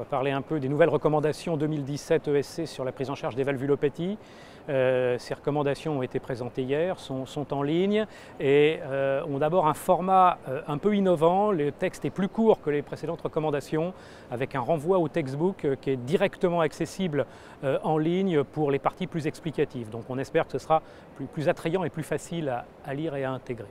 va parler un peu des nouvelles recommandations 2017 ESC sur la prise en charge des valvulopathies. Ces recommandations ont été présentées hier, sont en ligne et ont d'abord un format un peu innovant. Le texte est plus court que les précédentes recommandations, avec un renvoi au textbook qui est directement accessible en ligne pour les parties plus explicatives. Donc on espère que ce sera plus attrayant et plus facile à lire et à intégrer.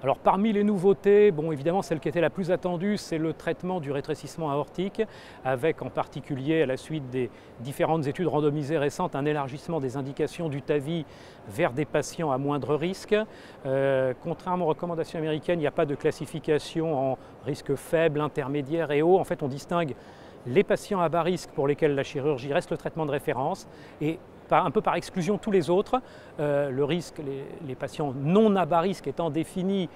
Alors parmi les nouveautés, bon, évidemment celle qui était la plus attendue, c'est le traitement du rétrécissement aortique, avec en particulier à la suite des différentes études randomisées récentes un élargissement des indications du TAVI vers des patients à moindre risque. Contrairement aux recommandations américaines, il n'y a pas de classification en risque faible, intermédiaire et haut. En fait, on distingue les patients à bas risque pour lesquels la chirurgie reste le traitement de référence et un peu par exclusion tous les autres. Le risque, les patients non à bas risque étant définis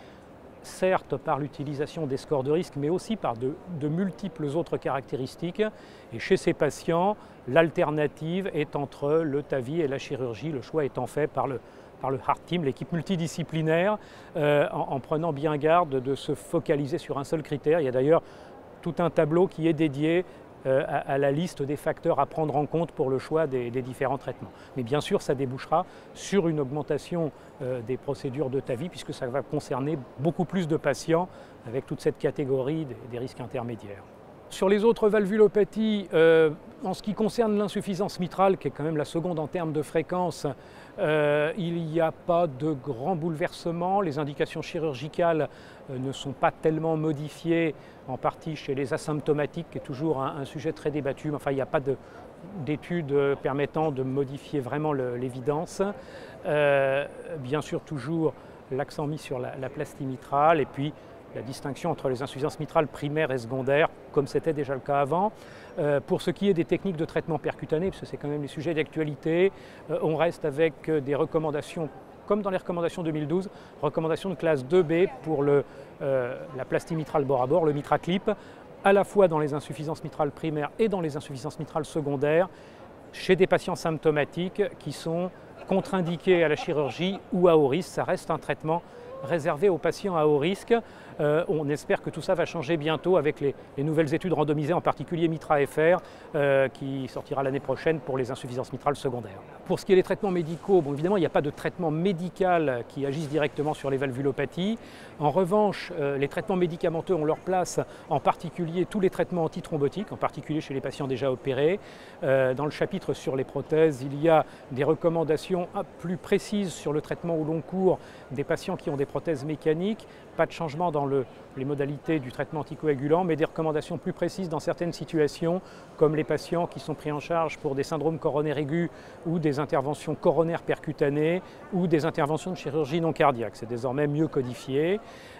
certes par l'utilisation des scores de risque, mais aussi par de multiples autres caractéristiques. Et chez ces patients, l'alternative est entre le TAVI et la chirurgie, le choix étant fait par le Heart Team, l'équipe multidisciplinaire, en prenant bien garde de se focaliser sur un seul critère. Il y a d'ailleurs tout un tableau qui est dédié à la liste des facteurs à prendre en compte pour le choix des différents traitements. Mais bien sûr, ça débouchera sur une augmentation des procédures de TAVI, puisque ça va concerner beaucoup plus de patients avec toute cette catégorie des risques intermédiaires. Sur les autres valvulopathies, en ce qui concerne l'insuffisance mitrale, qui est quand même la seconde en termes de fréquence, il n'y a pas de grand bouleversement. Les indications chirurgicales ne sont pas tellement modifiées, en partie chez les asymptomatiques, qui est toujours un sujet très débattu. Enfin, il n'y a pas d'études permettant de modifier vraiment l'évidence. Bien sûr, toujours l'accent mis sur la plastie mitrale et puis la distinction entre les insuffisances mitrales primaires et secondaires, comme c'était déjà le cas avant. Pour ce qui est des techniques de traitement percutané, parce que c'est quand même les sujets d'actualité, on reste avec des recommandations, comme dans les recommandations 2012, recommandations de classe 2B pour la plastie mitrale bord à bord, le MitraClip, à la fois dans les insuffisances mitrales primaires et dans les insuffisances mitrales secondaires, chez des patients symptomatiques qui sont contre-indiqués à la chirurgie ou à haut risque. Ça reste un traitement réservé aux patients à haut risque. On espère que tout ça va changer bientôt avec les nouvelles études randomisées, en particulier MITRA-FR, qui sortira l'année prochaine pour les insuffisances mitrales secondaires. Pour ce qui est des traitements médicaux, bon, évidemment, il n'y a pas de traitement médical qui agisse directement sur les valvulopathies. En revanche, les traitements médicamenteux ont leur place, en particulier tous les traitements antithrombotiques, en particulier chez les patients déjà opérés. Dans le chapitre sur les prothèses, il y a des recommandations plus précises sur le traitement au long cours des patients qui ont des prothèses mécaniques. Pas de changement dans les modalités du traitement anticoagulant, mais des recommandations plus précises dans certaines situations, comme les patients qui sont pris en charge pour des syndromes coronaires aigus ou des interventions coronaires percutanées ou des interventions de chirurgie non cardiaque. C'est désormais mieux codifié.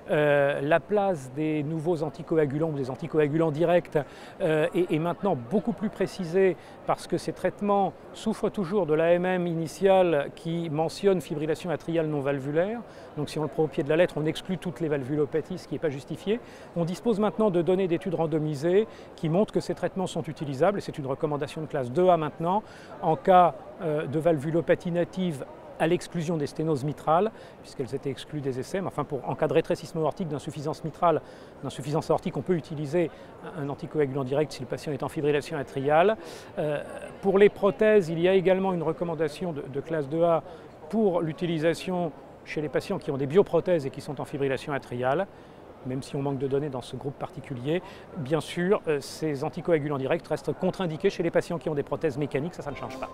La place des nouveaux anticoagulants ou des anticoagulants directs est maintenant beaucoup plus précisée parce que ces traitements souffrent toujours de l'AMM initiale qui mentionne fibrillation atriale non valvulaire. Donc si on le prend au pied de la lettre, on exclut toutes les valvulopathies, ce qui n'est pas justifié. On dispose maintenant de données d'études randomisées qui montrent que ces traitements sont utilisables et c'est une recommandation de classe 2A maintenant en cas de valvulopathie native à l'exclusion des sténoses mitrales, puisqu'elles étaient exclues des essais. Mais enfin, en cas de rétrécissement aortique, d'insuffisance mitrale, d'insuffisance aortique, on peut utiliser un anticoagulant direct si le patient est en fibrillation atriale. Pour les prothèses, il y a également une recommandation de classe 2A pour l'utilisation chez les patients qui ont des bioprothèses et qui sont en fibrillation atriale, même si on manque de données dans ce groupe particulier. Bien sûr, ces anticoagulants directs restent contre-indiqués chez les patients qui ont des prothèses mécaniques, ça ne change pas.